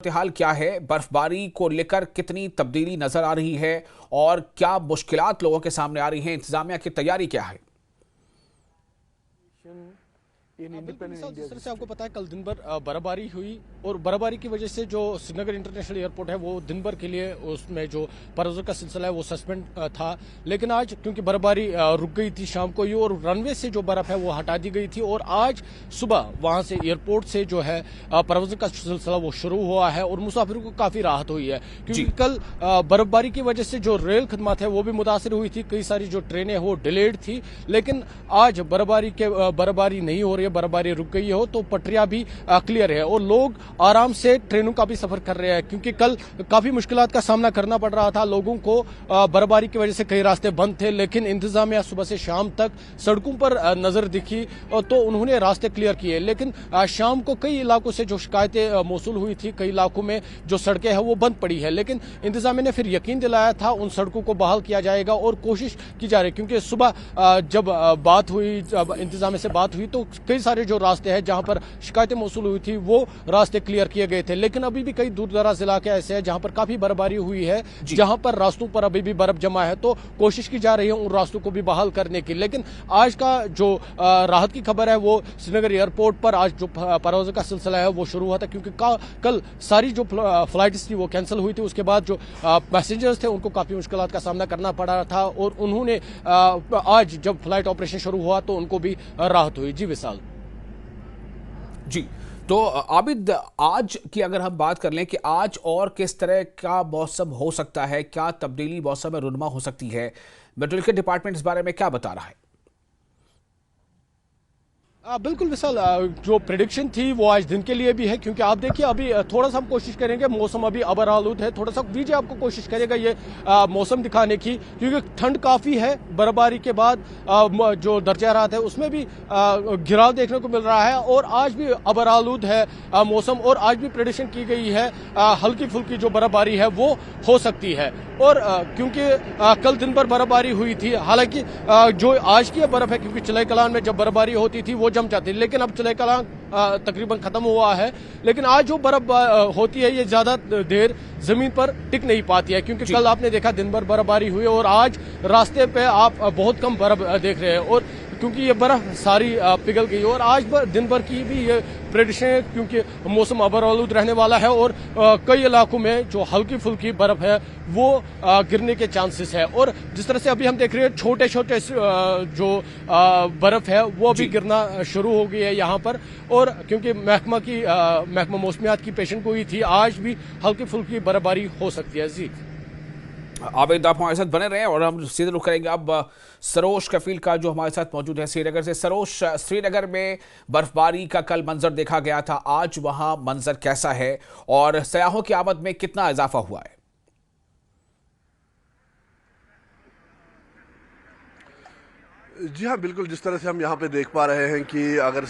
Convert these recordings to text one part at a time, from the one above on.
صورتحال کیا ہے؟ برفباری کو لے کر کتنی تبدیلی نظر آ رہی ہے اور کیا مشکلات لوگوں کے سامنے آ رہی ہیں؟ انتظامیہ کی تیاری کیا ہے؟ جس طرح سے آپ کو پتا ہے کل دن بھر برفباری ہوئی اور برفباری کی وجہ سے جو سری نگر انٹرنیشنل ایئرپورٹ ہے وہ دن بھر کے لیے اس میں جو پروازوں کا سلسلہ ہے وہ سسپینڈ تھا، لیکن آج کیونکہ برفباری رک گئی تھی شام کو ہی اور رن وے سے جو برف ہے وہ ہٹا دی گئی تھی اور آج صبح وہاں سے ایئرپورٹ سے جو ہے پروازوں کا سلسلہ وہ شروع ہوا ہے اور مسافروں کو کافی راحت ہوئی ہے کیونکہ کل برفباری کی وجہ سے جو ریل خدمات ہے وہ بھی متاثر ہوئی تھی، کئی ساری جو ٹرینیں وہ ڈیلیڈ تھی، لیکن آج برفباری نہیں ہو رہی ہے، برفباری رک گئی ہو تو پٹریاں بھی کلیئر ہے اور لوگ آرام سے ٹرینوں کا بھی سفر کر رہے ہیں کیونکہ کل کافی مشکلات کا سامنا کرنا پڑ رہا تھا لوگوں کو، برفباری کی وجہ سے کئی راستے بند تھے، لیکن انتظامیہ صبح سے شام تک سڑکوں پر نظر دکھی تو انہوں نے راستے کلیئر کیے، لیکن شام کو کئی علاقوں سے جو شکایتیں موصول ہوئی تھی، کئی علاقوں میں جو سڑکیں ہیں وہ بند پڑی ہے، لیکن انتظامیہ نے پھر یقین دلایا تھا ان سڑکوں کو بحال کیا جائے گا اور کوشش کی جا رہی ہے کیونکہ صبح جب انتظامیہ سے بات ہوئی تو کئی سارے جو راستے ہیں جہاں پر شکایتیں موصول ہوئی تھی وہ راستے کلیئر کیے گئے تھے، لیکن ابھی بھی کئی دور دراز علاقے ایسے ہیں جہاں پر کافی برفباری ہوئی ہے، جہاں پر راستوں پر ابھی بھی برف جمع ہے تو کوشش کی جا رہی ہے ان راستوں کو بھی بحال کرنے کی، لیکن آج کا جو راحت کی خبر ہے وہ سری نگر ایئرپورٹ پر آج جو پروازوں کا سلسلہ ہے وہ شروع ہوا تھا کیونکہ کل ساری جو فلائٹس تھی وہ کینسل ہوئی تھی، اس کے بعد جو پیسنجرز تھے ان کو کافی مشکلات کا سامنا کرنا پڑ رہا تھا اور انہوں نے آج جب فلائٹ آپریشن شروع ہوا تو ان کو بھی راحت ہوئی۔ جی وصال۔ جی تو عابد، آج کی اگر ہم بات کر لیں کہ آج اور کس طرح کا موسم ہو سکتا ہے، کیا تبدیلی موسم میں رونما ہو سکتی ہے، میٹرولوجیکل ڈپارٹمنٹ اس بارے میں کیا بتا رہا ہے؟ بالکل وصال، جو پریڈکشن تھی وہ آج دن کے لیے بھی ہے کیونکہ آپ دیکھیے ابھی تھوڑا سا ہم کوشش کریں گے، موسم ابھی ابر آلود ہے، تھوڑا سا ویجے آپ کو کوشش کرے گا یہ موسم دکھانے کی کیونکہ ٹھنڈ کافی ہے، برفباری کے بعد جو درجہ حرارت ہے اس میں بھی گراؤ دیکھنے کو مل رہا ہے اور آج بھی ابر آلود ہے موسم اور آج بھی پریڈکشن کی گئی ہے ہلکی پھلکی جو برفباری ہے وہ ہو سکتی ہے اور کیونکہ کل دن بھر برفباری ہوئی تھی، حالانکہ جو آج کی برف ہے کیونکہ چلے کلان میں جب برفباری ہوتی تھی وہ جم جاتی، لیکن اب چلے کلان تقریباً ختم ہوا ہے، لیکن آج جو برف ہوتی ہے یہ زیادہ دیر زمین پر ٹک نہیں پاتی ہے کیونکہ کل آپ نے دیکھا دن بھر برفباری ہوئی اور آج راستے پہ آپ بہت کم برف دیکھ رہے ہیں اور کیونکہ یہ برف ساری پگھل گئی اور آج دن بھر کی بھی یہ پریڈکشن ہے کیونکہ موسم ابر آلود رہنے والا ہے اور کئی علاقوں میں جو ہلکی پھلکی برف ہے وہ گرنے کے چانسز ہے اور جس طرح سے ابھی ہم دیکھ رہے ہیں چھوٹے چھوٹے جو برف ہے وہ بھی گرنا شروع ہو گئی ہے یہاں پر اور کیونکہ محکمہ موسمیات کی پیشن گوئی تھی آج بھی ہلکی پھلکی برفباری ہو سکتی ہے۔ جی عابد، آپ ہمارے ساتھ بنے رہے ہیں اور ہم سیدھے رخ کریں گے اب سروش کفیل کا جو ہمارے ساتھ موجود ہے سری نگر سے۔ سروش، سری نگر میں برفباری کا کل منظر دیکھا گیا تھا، آج وہاں منظر کیسا ہے اور سیاحوں کی آمد میں کتنا اضافہ ہوا ہے؟ جی ہاں بالکل، جس طرح سے ہم یہاں پہ دیکھ پا رہے ہیں کہ اگر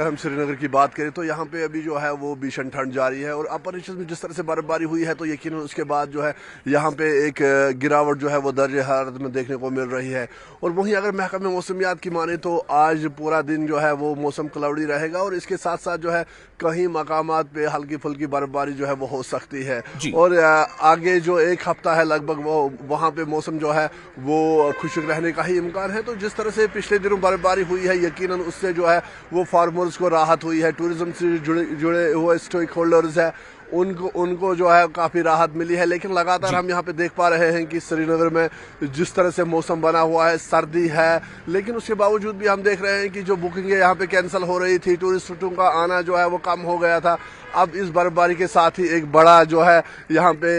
ہم سری نگر کی بات کریں تو یہاں پہ ابھی جو ہے وہ بھیشن ٹھنڈ جاری ہے اور اپر ریجنز میں جس طرح سے برفباری ہوئی ہے تو یقیناً اس کے بعد جو ہے یہاں پہ ایک گراوٹ جو ہے وہ درجہ حرارت میں دیکھنے کو مل رہی ہے اور وہیں اگر محکمہ موسمیات کی مانیں تو آج پورا دن جو ہے وہ موسم کلاؤڈی رہے گا اور اس کے ساتھ ساتھ جو ہے کہیں مقامات پہ ہلکی پھلکی برفباری جو ہے وہ ہو سکتی ہے اور آگے جو ایک ہفتہ ہے لگ بھگ وہ وہاں پہ موسم جو ہے وہ خشک رہنے کا ہی امکان ہے۔ تو جس طرح سے پچھلے دنوں برفباری ہوئی ہے یقیناً اس سے جو ہے وہ فارمرز کو راحت ہوئی ہے، ٹورزم سے جڑے ہوئے اسٹیک ہولڈرز ہیں ان کو جو ہے کافی راحت ملی ہے، لیکن لگاتار ہم یہاں پہ دیکھ پا رہے ہیں کہ سری نگر میں جس طرح سے موسم بنا ہوا ہے، سردی ہے، لیکن اس کے باوجود بھی ہم دیکھ رہے ہیں کہ جو بکنگیں یہاں پہ کینسل ہو رہی تھی، ٹورسٹوں کا آنا جو ہے وہ کم ہو گیا تھا، اب اس برفباری کے ساتھ ہی ایک بڑا جو ہے یہاں پہ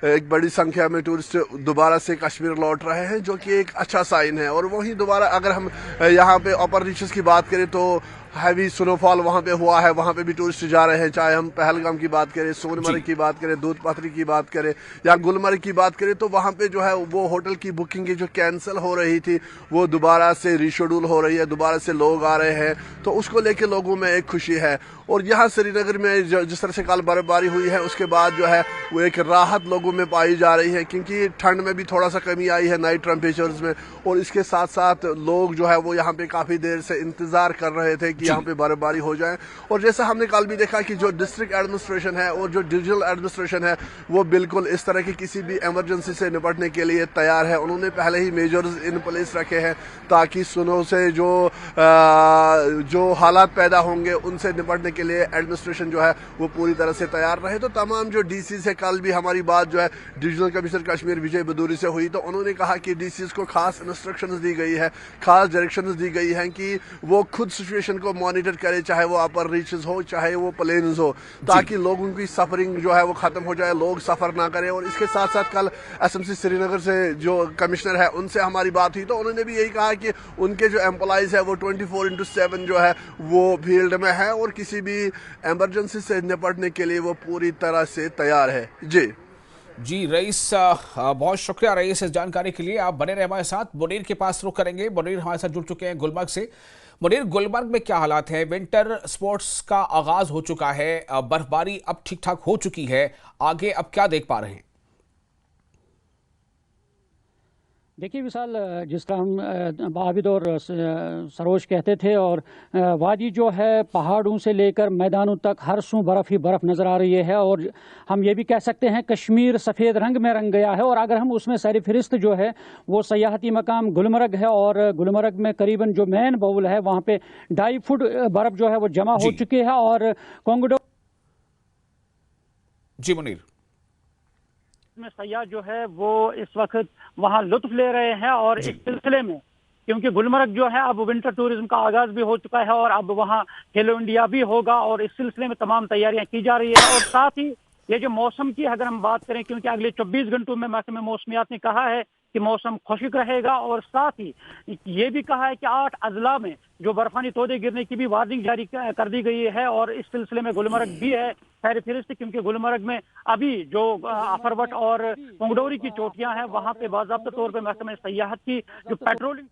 ایک بڑی سنکھیا میں ٹورسٹ دوبارہ سے کشمیر لوٹ رہے ہیں جو کہ ایک اچھا سائن ہے اور وہیں دوبارہ اگر ہم یہاں پہ اپر ریچز کی بات کریں تو ہیوی سنو فال وہاں پہ ہوا ہے، وہاں پہ بھی ٹورسٹ جا رہے ہیں، چاہے ہم پہلگام کی بات کریں، سون مرگ کی بات کریں، دودھ پتھری کی بات کریں یا گلمرگ کی بات کریں تو وہاں پہ جو ہے وہ ہوٹل کی بکنگ جو کینسل ہو رہی تھی وہ دوبارہ سے ریشیڈول ہو رہی ہے، دوبارہ سے لوگ آ رہے ہیں تو اس کو لے کے لوگوں میں ایک خوشی ہے اور یہاں سری نگر میں جس طرح سے کل برفباری ہوئی ہے اس کے بعد جو ہے وہ ایک راحت لوگوں میں پائی جا رہی ہے کیونکہ ٹھنڈ میں بھی تھوڑا سا کمی آئی ہے نائٹ ٹیمپریچرز میں اور اس کے ساتھ ساتھ لوگ جو ہے وہ یہاں پہ کافی دیر سے انتظار کر رہے تھے کہ यहाँ पे बर्फबारी हो जाए। और जैसा हमने कल भी देखा कि जो डिस्ट्रिक्ट एडमिनिस्ट्रेशन है और जो डिविजनल एडमिनिस्ट्रेशन है वो बिल्कुल इस तरह की किसी भी इमरजेंसी से निपटने के लिए तैयार है। उन्होंने पहले ही मेजर्स इन प्लेस रखे हैं ताकि स्नो से जो हालात पैदा होंगे उनसे निपटने के लिए एडमिनिस्ट्रेशन जो है वो पूरी तरह से तैयार रहे। तो तमाम जो डीसी से कल भी हमारी बात जो है डिविजनल कमिश्नर कश्मीर विजय बदूरी से हुई, तो उन्होंने कहा कि डीसीज को खास इंस्ट्रक्शंस दी गई है, खास डायरेक्शंस दी गई हैं कि वो खुद सिचुएशन को मॉनिटर करे, चाहे वो अपर रीचेस हो चाहे वो प्लेन्स हो, ताकि लोगों की सफरिंग जो है वो खत्म हो जाए, लोग सफर ना करें। और इसके साथ साथ कल एसएमसी श्रीनगर से जो कमिश्नर है उनसे हमारी बात हुई, तो उन्होंने भी यही कहा कि उनके जो एम्प्लॉइज है वो 24/7 जो है वो फील्ड में है और किसी भी इमरजेंसी से निपटने के लिए वो पूरी तरह से तैयार है। जी रईस, बहुत शुक्रिया रईस इस जानकारी के लिए। आप बने रहे हमारे साथ। मुनीर के पास रुख करेंगे। मुनीर हमारे साथ जुड़ चुके हैं गुलमर्ग से। मुनीर, गुलमर्ग में क्या हालात हैं? विंटर स्पोर्ट्स का आगाज हो चुका है, बर्फबारी अब ठीक ठाक हो चुकी है, आगे अब क्या देख पा रहे हैं? देखिए विशाल, जिस तरह हम आबिद और सरोज कहते थे, और वादी जो है पहाड़ों से लेकर मैदानों तक हर सू बर्फ़ ही बर्फ़ नज़र आ रही है। और हम ये भी कह सकते हैं कश्मीर सफ़ेद रंग में रंग गया है। और अगर हम उसमें सर फहरिस्त जो है वो सयाहती मकाम गुलमर्ग है, और गुलमर्ग में करीबन जो मेन बाउल है वहाँ पे 2.5 फुट बर्फ़ जो है वो जमा हो चुकी है। और कोंगडो जी मुनीर, में सयाह जो है वो इस वक्त वहाँ लुत्फ ले रहे हैं। और इस सिलसिले में क्योंकि गुलमर्ग जो है अब विंटर टूरिज्म का आगाज भी हो चुका है और अब वहाँ खेलो इंडिया भी होगा, और इस सिलसिले में तमाम तैयारियां की जा रही है। और साथ ही ये जो मौसम की अगर हम बात करें, क्योंकि अगले 24 घंटों में महकमे मौसमियात ने कहा है कि मौसम खुशक रहेगा, और साथ ही ये भी कहा है कि 8 अजला में जो बर्फानी तोदे गिरने की भी वार्निंग जारी कर दी गई है। और इस सिलसिले में गुलमर्ग भी है खैर फिरिस्त, क्योंकि गुलमर्ग में अभी जो अफरवट और पुंगडोरी की चोटियां हैं वहां पे बाज़ाब्ता तौर पे महकमे सयाहत की जो पेट्रोलिंग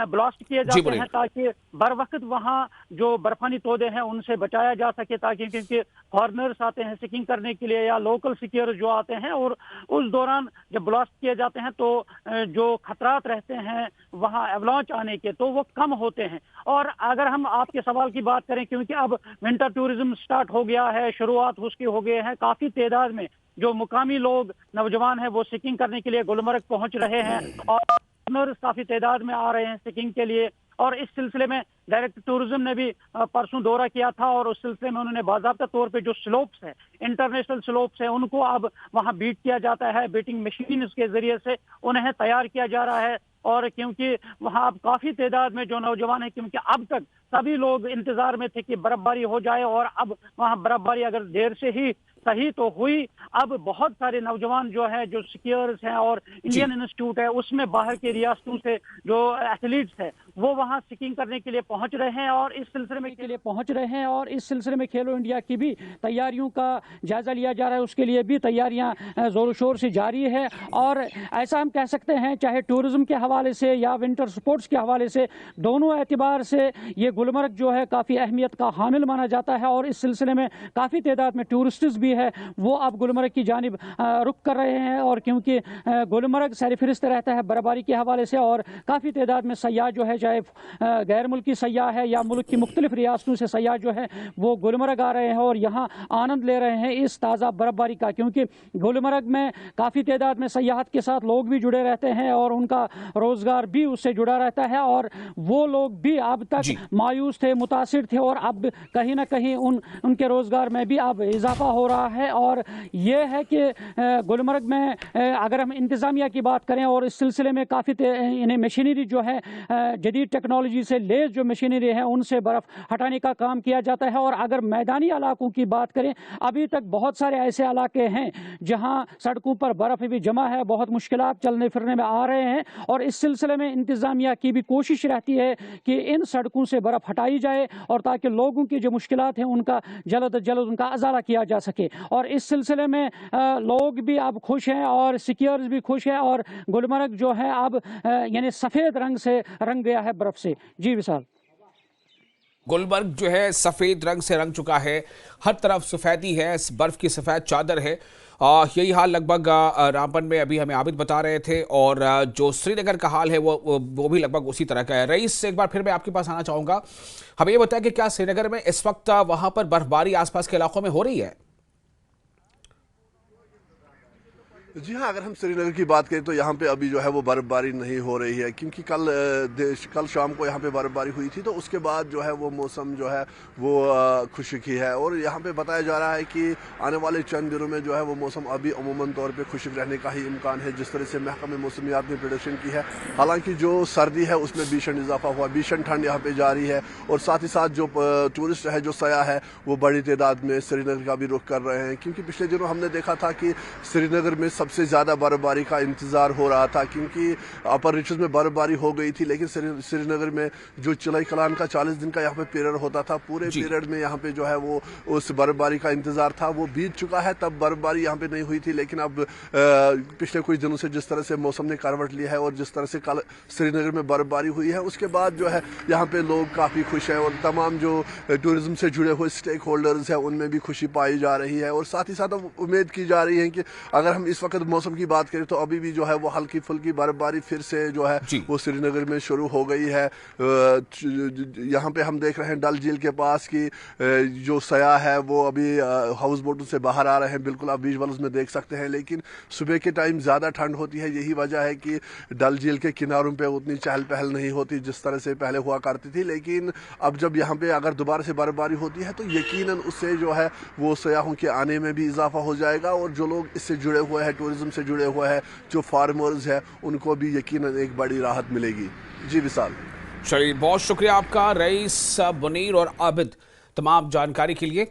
ब्लास्ट किए जाते हैं ताकि बर वक्त वहाँ जो बर्फानी तोदे हैं उनसे बचाया जा सके, ताकि क्योंकि फॉरनर्स आते हैं सिकिंग करने के लिए या लोकल सिक्योर्स जो आते हैं, और उस दौरान जब ब्लास्ट किए जाते हैं तो जो खतरात रहते हैं वहाँ एवलांच आने के तो वो कम होते हैं। और अगर हम आपके सवाल की बात करें, क्योंकि अब विंटर टूरिज्म स्टार्ट हो गया है, शुरुआत उसकी हो गए हैं, काफी तादाद में जो मुकामी लोग नौजवान हैं वो सिकिंग करने के लिए गुलमर्ग पहुंच रहे हैं और काफी तादाद में आ रहे हैं सिकिंग के लिए। और इस सिलसिले में डायरेक्ट टूरिज्म ने भी परसों दौरा किया था और उस सिलसिले में उन्होंने बाकायदा तौर पे जो स्लोप्स है, इंटरनेशनल स्लोप्स है, उनको अब वहां बीट किया जाता है, बीटिंग मशीन के जरिए से उन्हें तैयार किया जा रहा है। और क्योंकि वहां अब काफी तादाद में जो नौजवान है, क्योंकि अब तक सभी लोग इंतजार में थे कि बर्फबारी हो जाए, और अब वहां बर्फबारी अगर देर से ही सही तो हुई, अब बहुत सारे नौजवान जो है जो स्कीयर्स हैं और इंडियन इंस्टीट्यूट है उसमें बाहर के रियासतों से जो एथलीट्स है वो वहां स्कीइंग करने के लिए पहुंच रहे हैं और इस सिलसिले में खेलो इंडिया की भी तैयारियों का जायजा लिया जा रहा है। उसके लिए भी तैयारियां जोर शोर से जारी है। और ऐसा हम कह सकते हैं चाहे टूरिज्म के हवाले से या विंटर स्पोर्ट्स के हवाले से, दोनों एतबार से ये गुलमर्ग जो है काफ़ी अहमियत का हामिल माना जाता है। और इस सिलसिले में काफ़ी तादाद में टूरिस्ट्स भी है वो अब गुलमर्ग की जानिब रुख कर रहे हैं। और क्योंकि गुलमर्ग सरफहरिस्त रहता है बर्फबारी के हवाले से, और काफ़ी तादाद में सयाह जो है, चाहे गैर मुल्की सयाह है या मुल्क की मुख्तलिफ रियासतों से सयाह जो है वो गुलमर्ग आ रहे हैं और यहाँ आनंद ले रहे हैं इस ताज़ा बर्फबारी का। क्योंकि गुलमर्ग में काफ़ी तादाद में सयाहत के साथ लोग भी जुड़े रहते हैं और उनका रोज़गार भी उससे जुड़ा रहता है, और वो लोग भी अब तक मायूस थे, मुतासिर थे, और अब कहीं ना कहीं उनके रोज़गार में भी अब इजाफा हो रहा है। और ये है कि गुलमर्ग में अगर हम इंतज़ामिया की बात करें, और इस सिलसिले में काफ़ी इन्हें मशीनरी जो है जदीद टेक्नोलॉजी से लेस जो मशीनरी है उनसे बर्फ़ हटाने का काम किया जाता है। और अगर मैदानी इलाकों की बात करें, अभी तक बहुत सारे ऐसे इलाके हैं जहां सड़कों पर बर्फ़ भी जमा है, बहुत मुश्किलात चलने फिरने में आ रहे हैं। और इस सिलसिले में इंतज़ामिया की भी कोशिश रहती है कि इन सड़कों से बर्फ़ हटाई जाए और ताकि लोगों की जो मुश्किलात हैं उनका जल्द अज जल्द उनका अजाला किया जा सके। और इस सिलसिले में लोग भी अब खुश हैं और सिक्योर्स भी खुश हैं, और गुलमर्ग जो है अब यानी सफ़ेद रंग से रंग गया है बर्फ़ से। जी विशाल। गुलमर्ग जो है सफेद रंग से रंग चुका है, हर तरफ सफेदी है, बर्फ की सफेद चादर है। यही हाल लगभग रामबन में अभी हमें आबिद बता रहे थे, और जो श्रीनगर का हाल है वो भी लगभग उसी तरह का है। रईस, एक बार फिर मैं आपके पास आना चाहूंगा, हमें ये बताया कि क्या श्रीनगर में इस वक्त वहां पर बर्फबारी आसपास के इलाकों में हो रही है? जी हाँ, अगर हम श्रीनगर की बात करें तो यहाँ पे अभी जो है वो बर्फबारी नहीं हो रही है, क्योंकि कल शाम को यहाँ पे बर्फबारी हुई थी, तो उसके बाद जो है वो मौसम जो है वो खुशकी है। और यहाँ पे बताया जा रहा है कि आने वाले चंद दिनों में जो है वो मौसम अभी अमूमन तौर पे खुशक रहने का ही इम्कान है, जिस तरह से महकमे मौसमियात ने प्रेडिक्शन की है। हालांकि जो सर्दी है उसमें भीषण इजाफा हुआ, भीषण ठंड यहाँ पे जारी है, और साथ ही साथ जो टूरिस्ट है, जो सयाह है, वो बड़ी तादाद में श्रीनगर का भी रुख कर रहे हैं, क्योंकि पिछले दिनों हमने देखा था कि श्रीनगर में सबसे ज़्यादा बर्फबारी का इंतज़ार हो रहा था, क्योंकि अपर रीचेस में बर्फबारी हो गई थी, लेकिन श्रीनगर में जो चिलाई कलान का 40 दिन का यहाँ पे पीरियड होता था, पूरे पीरियड में यहाँ पे जो है वो उस बर्फबारी का इंतज़ार था, वो बीत चुका है। तब बर्फबारी यहाँ पे नहीं हुई थी, लेकिन अब पिछले कुछ दिनों से जिस तरह से मौसम ने करवट लिया है और जिस तरह से कल श्रीनगर में बर्फबारी हुई है, उसके बाद जो है यहाँ पे लोग काफ़ी खुश हैं, और तमाम जो टूरिज्म से जुड़े हुए स्टेक होल्डर्स हैं उनमें भी खुशी पाई जा रही है। और साथ ही साथ उम्मीद की जा रही है कि अगर हम इस वक्त मौसम की बात करें तो अभी भी जो है वो हल्की फुल्की बर्फबारी फिर से जो है वो श्रीनगर में शुरू हो गई है। यहाँ पे हम देख रहे हैं डल झील के पास की जो सयाह है वो अभी हाउस बोटों से बाहर आ रहे हैं, बिल्कुल आप विजुअल्स में देख सकते हैं, लेकिन सुबह के टाइम ज़्यादा ठंड होती है। यही वजह है कि डल झील के किनारों पे उतनी चहल पहल नहीं होती जिस तरह से पहले हुआ करती थी, लेकिन अब जब यहाँ पे अगर दोबारा से बर्फबारी होती है तो यकीनन उससे जो है वो सयाहों के आने में भी इजाफा हो जाएगा, और जो लोग इससे जुड़े हुए हैं, टूरिज्म से जुड़े हुए हैं, जो फार्मर्स है, उनको भी यकीनन एक बड़ी राहत मिलेगी। जी विशाल। चलिए, बहुत शुक्रिया आपका रईस, मुनीर और आबिद, तमाम जानकारी के लिए।